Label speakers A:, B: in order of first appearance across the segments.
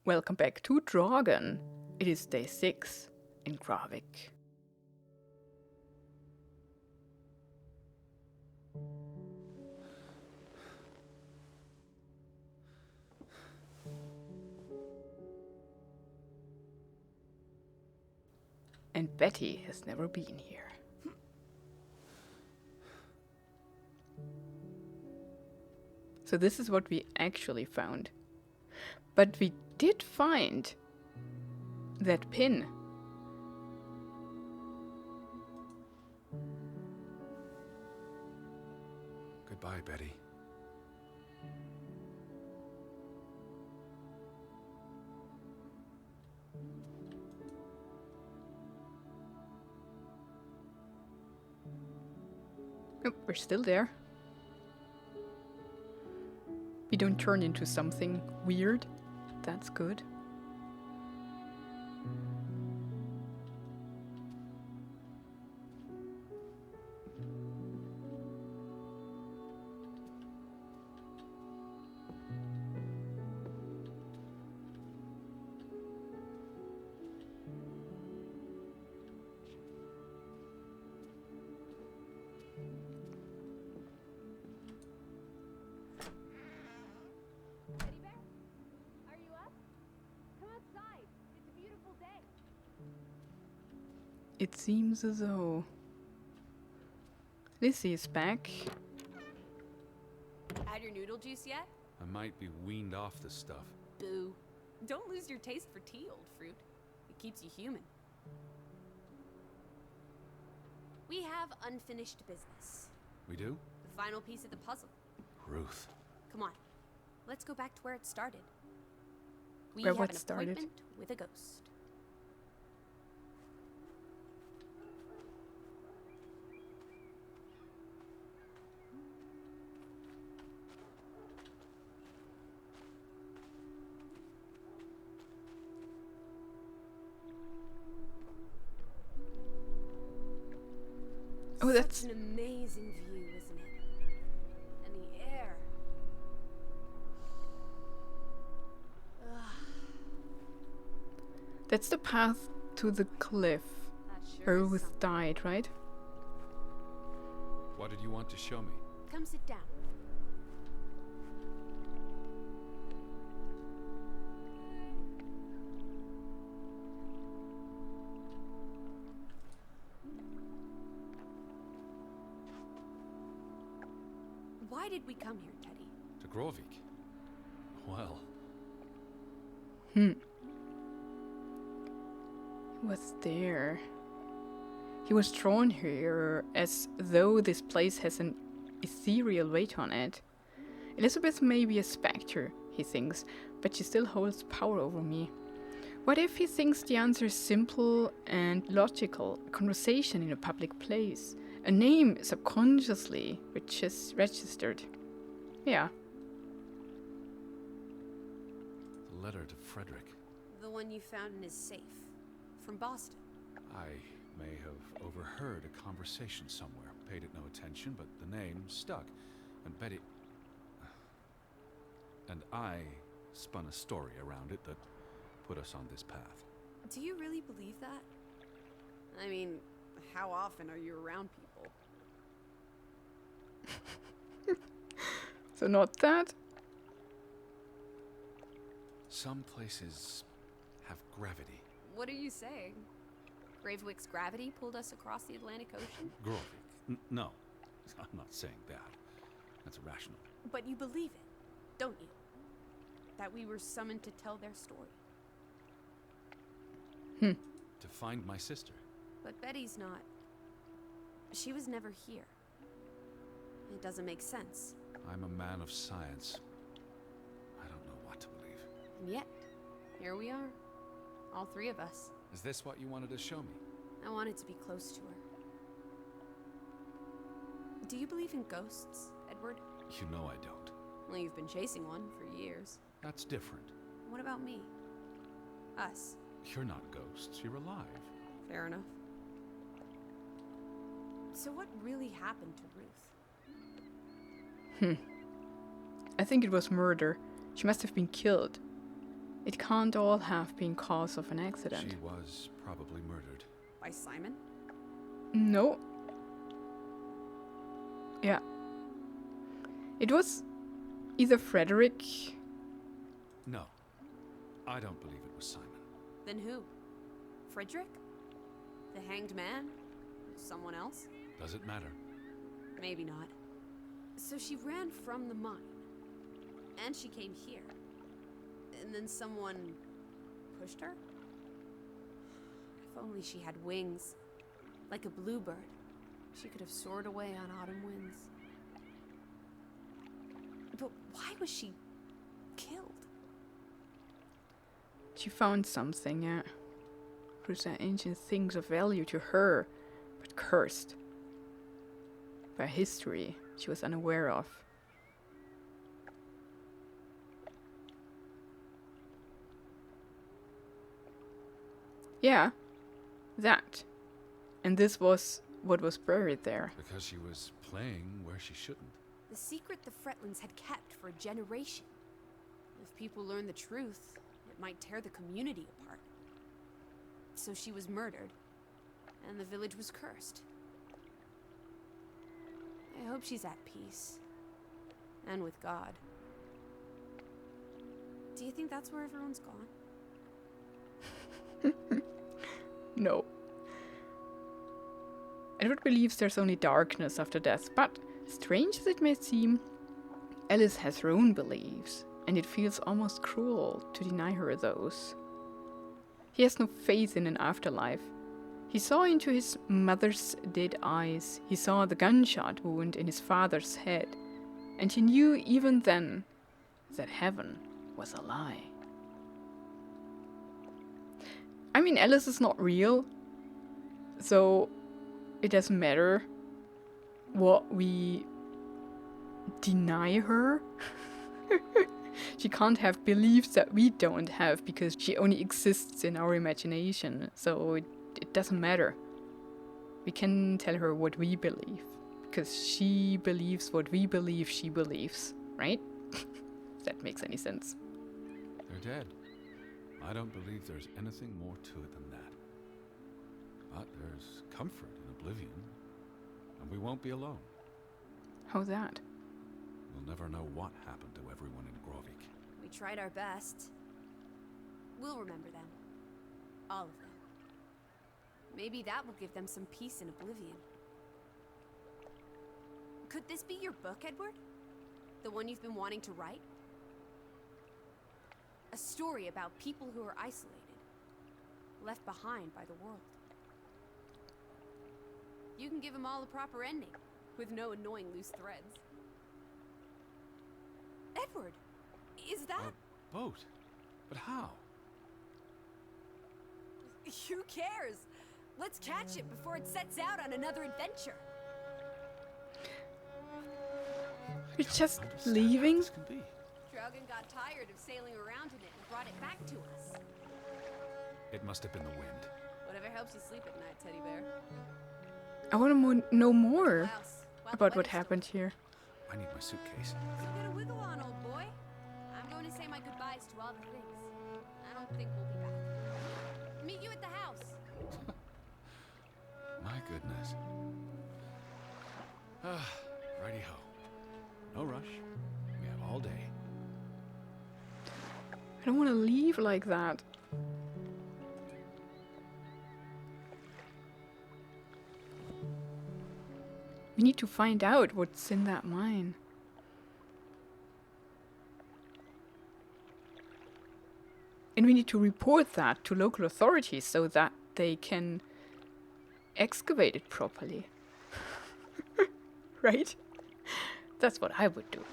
A: Welcome back to Draugen. It is day 6 in Gravik. And Betty has never been here. So this is what we actually found. But we did find that pin.
B: Goodbye, Betty.
A: Oh, we're still there. We don't turn into something weird. That's good. It seems as though Lissie is back.
C: Had your noodle juice yet?
B: I might be weaned off the stuff.
C: Boo. Don't lose your taste for tea, old fruit. It keeps you human. We have unfinished business.
B: We do?
C: The final piece of the puzzle.
B: Ruth.
C: Come on. Let's go back to where it started. We
A: Where
C: have
A: what
C: an
A: started?
C: appointment with a ghost.
A: Oh, that's
C: Such an amazing view, isn't it? And the air.
A: that's the path to the cliff
C: That sure
A: where
C: is
A: Ruth
C: something.
A: died, right?
B: What did you want to show me?
C: Come sit down. Why did we come here, Teddy?
B: To Grovik. Well,
A: He was there. He was drawn here as though this place has an ethereal weight on it. Elizabeth may be a spectre, he thinks, but she still holds power over me. What if he thinks the answer is simple and logical? A conversation in a public place. A name subconsciously which is registered. Yeah.
B: the letter to Frederick.
C: The one you found in his safe. From Boston.
B: I may have overheard a conversation somewhere, paid it no attention, but the name stuck. And Betty... And I spun a story around it that put us on this path.
C: Do you really believe that? I mean, how often are you around people?
A: So not that?
B: Some places have gravity.
C: What are you saying? Gravewick's gravity pulled us across the Atlantic Ocean?
B: Grovik. No, I'm not saying that. That's irrational.
C: But you believe it, don't you? That we were summoned to tell their story.
B: To find my sister.
C: But Betty's not. She was never here. It doesn't make sense.
B: I'm a man of science. I don't know what to believe.
C: And yet, here we are. All three of us.
B: Is this what you wanted to show me?
C: I wanted to be close to her. Do you believe in ghosts, Edward?
B: You know I don't.
C: Well, you've been chasing one for years.
B: That's different.
C: What about me? Us.
B: You're not ghosts, you're alive.
C: Fair enough. So what really happened to Ruth?
A: I think it was murder. She must have been killed. It can't all have been cause of an accident.
B: She was probably murdered.
C: By Simon?
A: No. Yeah. It was either Frederick.
B: No. I don't believe it was Simon.
C: Then who? Frederick? The hanged man? Someone else?
B: Does it matter?
C: Maybe not. So she ran from the mine. And she came here. And then someone pushed her? If only she had wings. Like a bluebird. She could have soared away on autumn winds. But why was she killed?
A: She found something, yeah. Present ancient things of value to her, but cursed by history she was unaware of. Yeah, that. And this was what was buried there.
B: Because she was playing where she shouldn't.
C: The secret the Fretlands had kept for a generation. If people learn the truth, it might tear the community apart. So she was murdered, and the village was cursed. I hope she's at peace. And with God. Do you think that's where everyone's gone?
A: No. Edward believes there's only darkness after death, but strange as it may seem, Alice has her own beliefs, and it feels almost cruel to deny her those. He has no faith in an afterlife. He saw into his mother's dead eyes, he saw the gunshot wound in his father's head, and he knew even then that heaven was a lie. I mean, Alice is not real, so it doesn't matter what we deny her. She can't have beliefs that we don't have because she only exists in our imagination, so it doesn't matter. We can tell her what we believe, because she believes what we believe she believes, right? If that makes any sense.
B: They're dead. I don't believe there's anything more to it than that. But there's comfort in oblivion, and we won't be alone.
A: How's that?
B: We'll never know what happened to everyone in Grovik.
C: We tried our best. We'll remember them. All of them. Maybe that will give them some peace in oblivion. Could this be your book, Edward? The one you've been wanting to write? A story about people who are isolated, left behind by the world. You can give them all a proper ending, with no annoying loose threads. Edward, is that...
B: A boat? But how?
C: Who cares? Let's catch it before it sets out on another adventure.
A: You're just
B: Understand how
A: leaving?
B: this can be.
C: Draugen got tired of sailing around in it and brought it back to us.
B: It must have been the wind.
C: Whatever helps you sleep at night, teddy bear.
A: I want to know more
C: Blouse, while the
A: about what
C: weather's still
A: happened here.
B: I need my suitcase.
C: So get a wiggle on, old boy. I'm going to say my goodbyes to all the things. I don't think we'll be back. Meet you at the house.
B: My goodness. Righty-ho. No rush. We have all day.
A: I don't want to leave like that. We need to find out what's in that mine. And we need to report that to local authorities so that they can excavate it properly. Right? That's what I would do.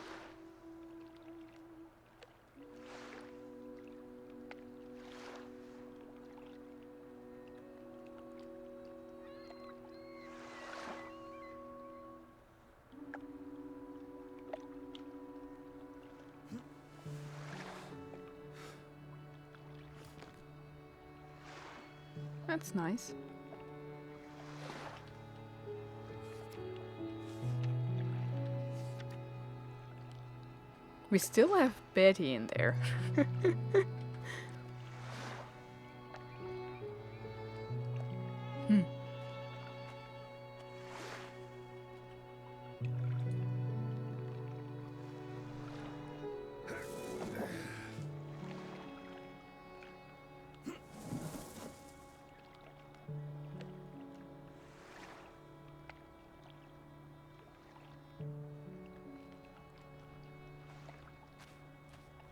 A: That's nice. We still have Betty in there.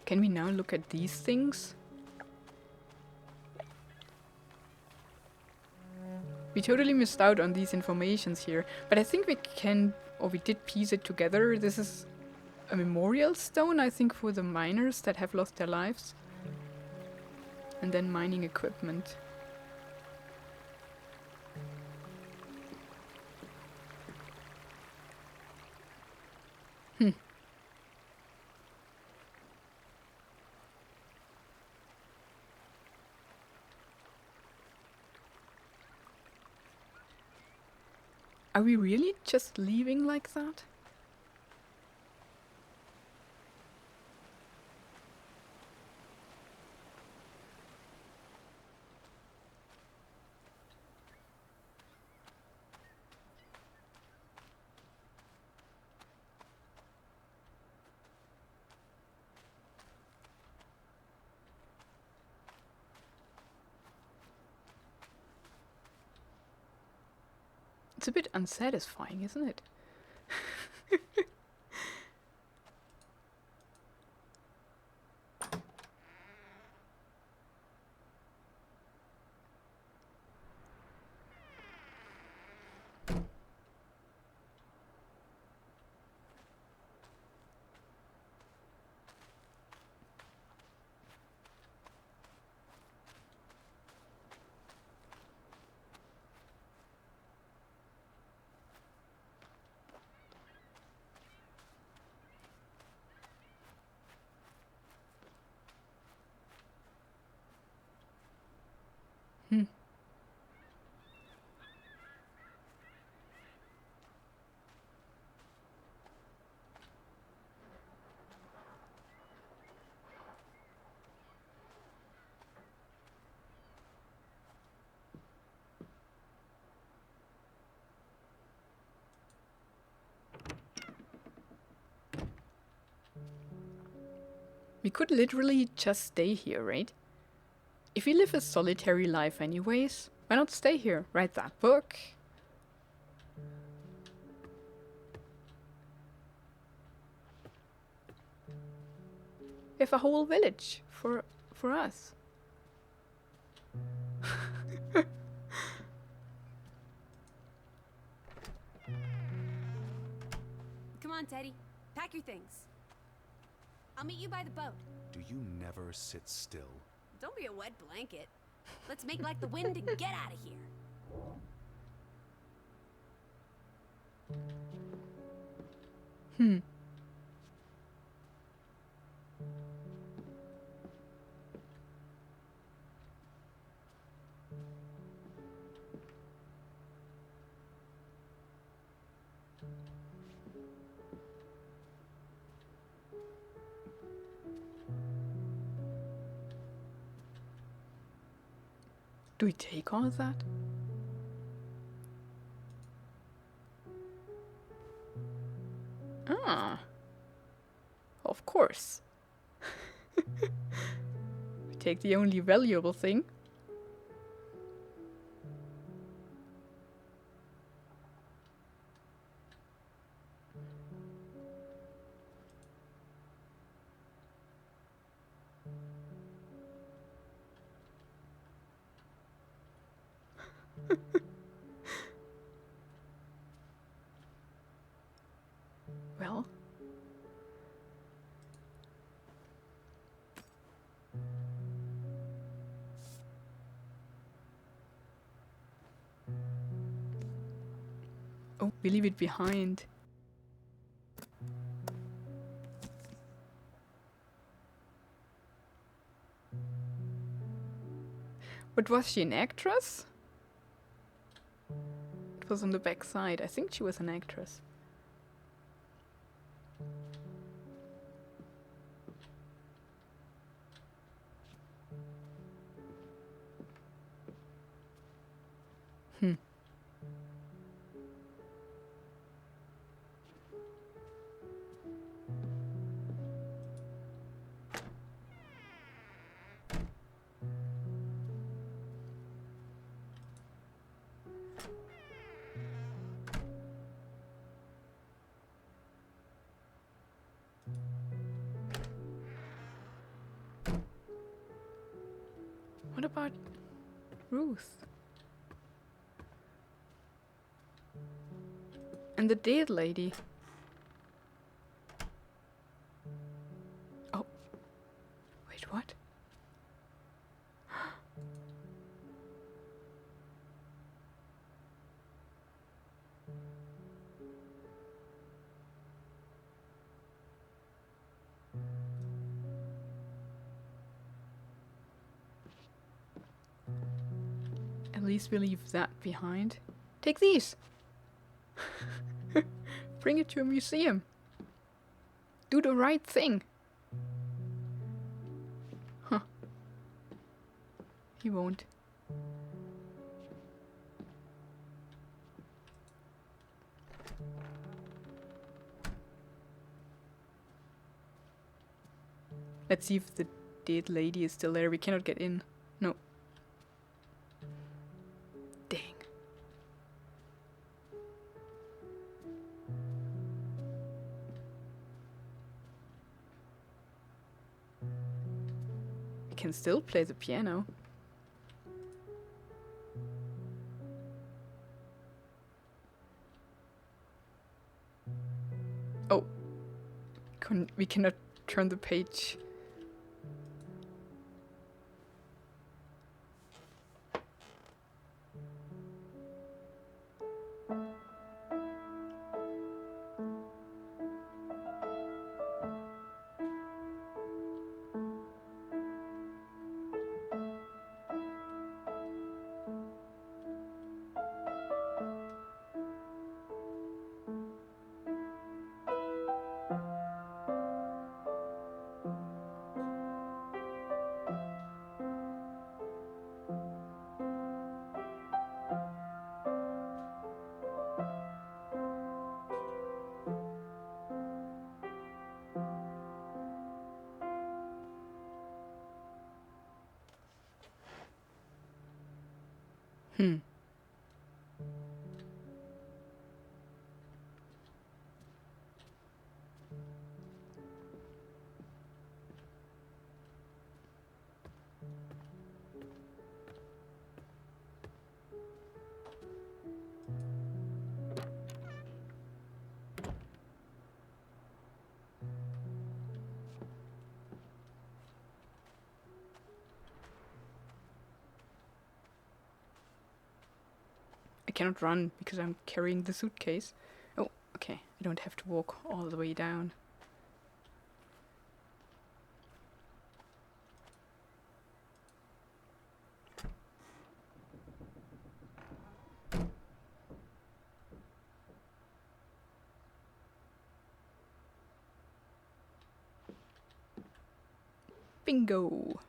A: Can we now look at these things? We totally missed out on these informations here, but I think we can, or we did piece it together. This is a memorial stone, I think, for the miners that have lost their lives. And then mining equipment. Are we really just leaving like that? It's a bit unsatisfying, isn't it? Hmm. We could literally just stay here, right? If we live a solitary life anyways, why not stay here, write that book? We have a whole village for us.
C: Come on, Teddy. Pack your things. I'll meet you by the boat.
D: Do you never sit still?
C: Don't be a wet blanket. Let's make like the wind and get out of here.
A: Hmm. Do we take all of that? Ah. Of course. We take the only valuable thing. Well. Oh, we leave it behind. But was she an actress? It was on the back side. I think she was an actress. Hmm. about Ruth? And the dead lady. Oh. Wait, what? At least we leave that behind. Take these! Bring it to a museum. Do the right thing. Huh. He won't. Let's see if the dead lady is still there. We cannot get in. No. Dang. I can still play the piano. Oh. We cannot turn the page. I cannot run because I'm carrying the suitcase. Oh, okay. I don't have to walk all the way down. Bingo!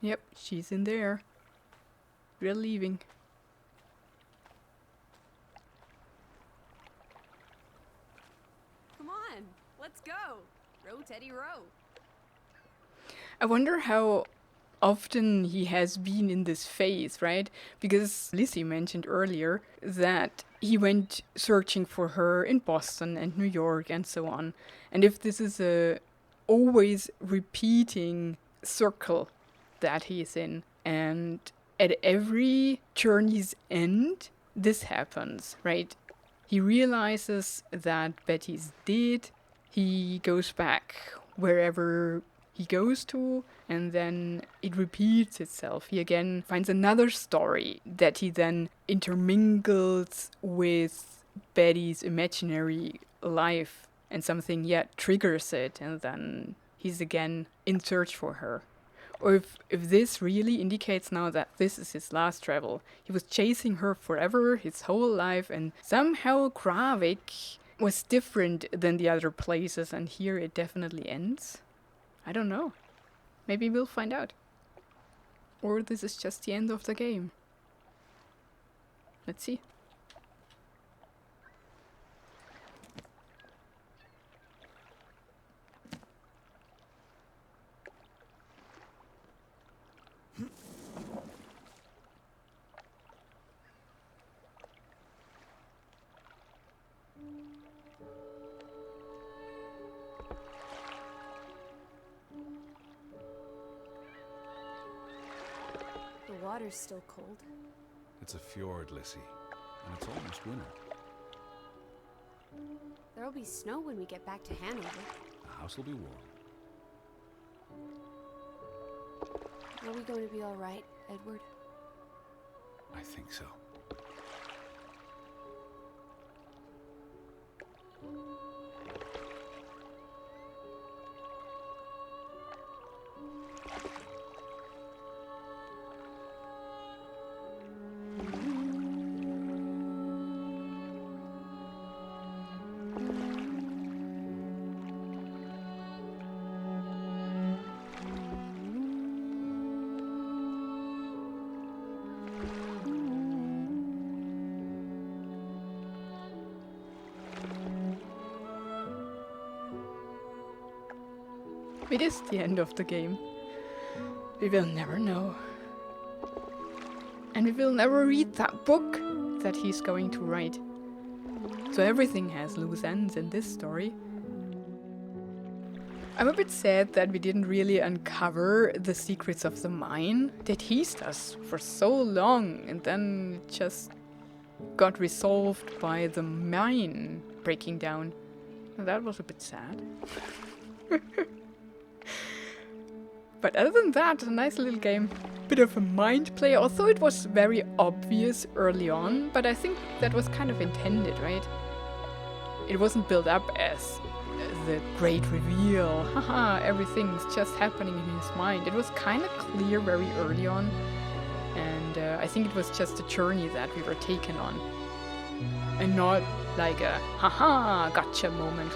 A: Yep, she's in there. We're leaving.
C: Come on, let's go. Row, Teddy, row.
A: I wonder how often he has been in this phase, right? Because Lissie mentioned earlier that he went searching for her in Boston and New York and so on. And if this is a always repeating circle that he's in, and at every journey's end, this happens, right? He realizes that Betty's dead. He goes back wherever he goes to, and then it repeats itself. He again finds another story that he then intermingles with Betty's imaginary life, and something yet triggers it, and then he's again in search for her. Or if this really indicates now that this is his last travel. He was chasing her forever, his whole life, and somehow Gravik was different than the other places, and here it definitely ends. I don't know. Maybe we'll find out. Or this is just the end of the game. Let's see.
C: The water's still cold.
B: It's a fjord, Lissie, and it's almost winter.
C: There'll be snow when we get back to Hanover.
B: The house will be warm.
C: Are we going to be all right, Edward?
B: I think so.
A: It is the end of the game. We will never know. And we will never read that book that he's going to write. So everything has loose ends in this story. I'm a bit sad that we didn't really uncover the secrets of the mine. They teased us for so long and then it just got resolved by the mine breaking down. That was a bit sad. But other than that, a nice little game. Bit of a mind play, although it was very obvious early on, but I think that was kind of intended, right? It wasn't built up as the great reveal, haha, everything's just happening in his mind. It was kind of clear very early on, and I think it was just a journey that we were taken on, and not like a haha, gotcha moment.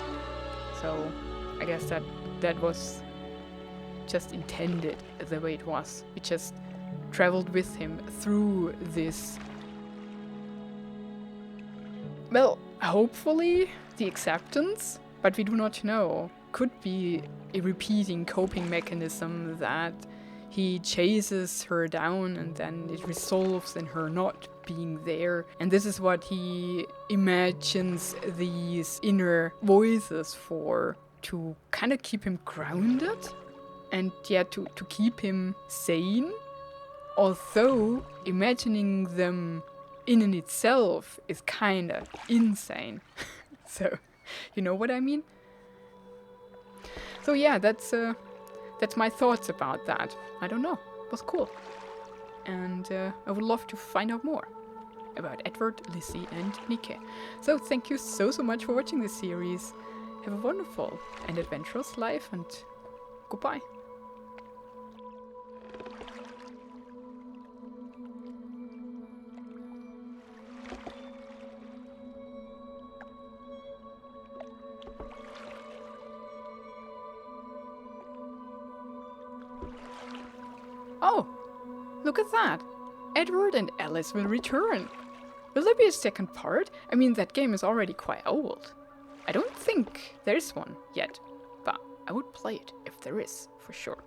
A: So I guess that was just intended the way it was. We just traveled with him through this. Well, hopefully the acceptance, but we do not know. Could be a repeating coping mechanism that he chases her down and then it resolves in her not being there. And this is what he imagines these inner voices for, to kind of keep him grounded. And yeah, to keep him sane, although imagining them in and itself is kind of insane. So, you know what I mean? So yeah, that's my thoughts about that. I don't know, it was cool. And I would love to find out more about Edward, Lissie and Nikke. So thank you so much for watching this series. Have a wonderful and adventurous life and goodbye. Oh, look at that! Edward and Alice will return. Will there be a second part? I mean, that game is already quite old. I don't think there is one yet, but I would play it if there is, for sure.